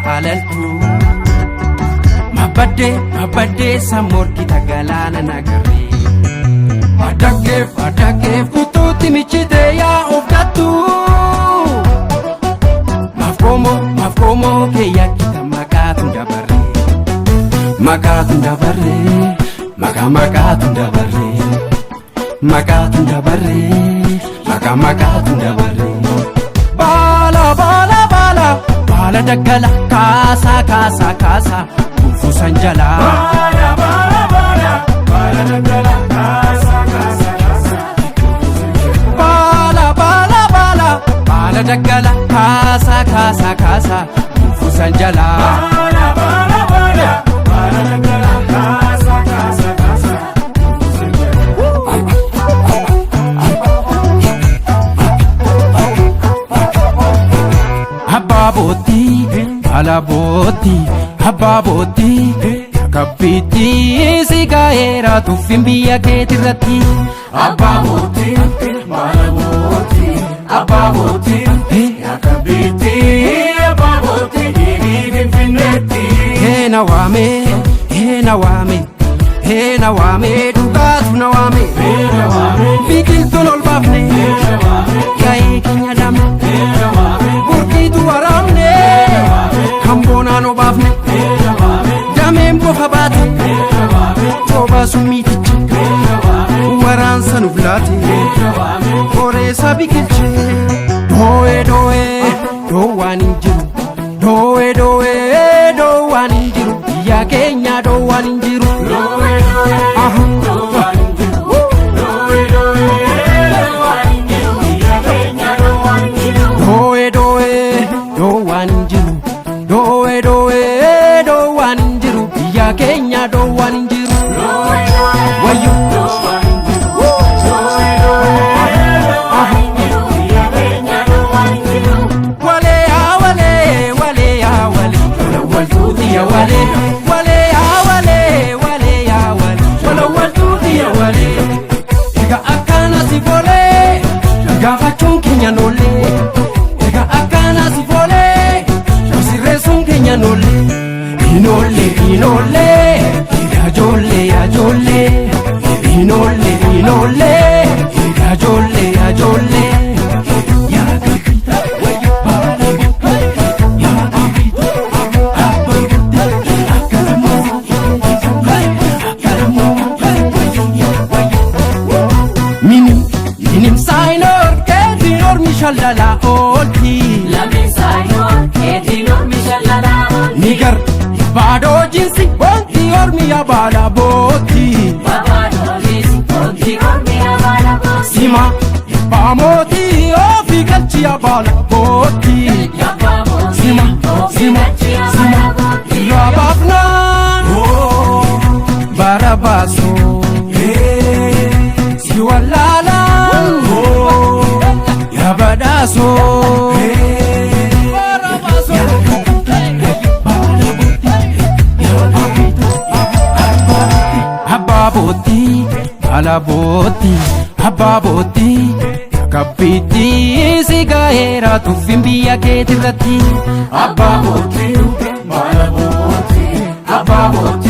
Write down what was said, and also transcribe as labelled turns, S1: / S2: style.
S1: alaltu mabadde samorki tagalana nagare adake kututi michite ya ofdatu mafkomo ke yakita makatun dabare makatun dabare bala dagala kasa kufu sanjala bala dagala kasa bala dagala kasa kufu sanjala bala dagala kasa Hababoti kapiti sigaera tuffin biyya keetirratti Hababoti kapiti finfinetti Hena waame dhugaatu na waame biqiltuun ol baafne yaa'ee keenya damne burqiitu waraabne hamboonaan obaafne dameen bofa baate coobaa summiitichi waraansa nuuf laate horeessa biqilche doowwaan hin jiru doowwaan hin jiru biyya keenya doowwaan hin jiru doowwaan hin jiru biyya keenya doowwaan hin jiru wayyo Ega akkana si foole gaafachuun keenya nolle ega akkana si foole sirreessuun keenya nolle inolle yajolle inolle yajolle Minim sainor ketinor mishallala olti Lamin sainor ketinor mishallala olti Nigar bado jinsi bonti ormiya bala boti Bado jinsi bonti ormiya bala boti Sima bamoti ofi kalchiya bala boti Sima rabafnan barabaso Siwalala Yabadaso Hababoti kapiti sigaera tuffin biyya keetirratti Hababoti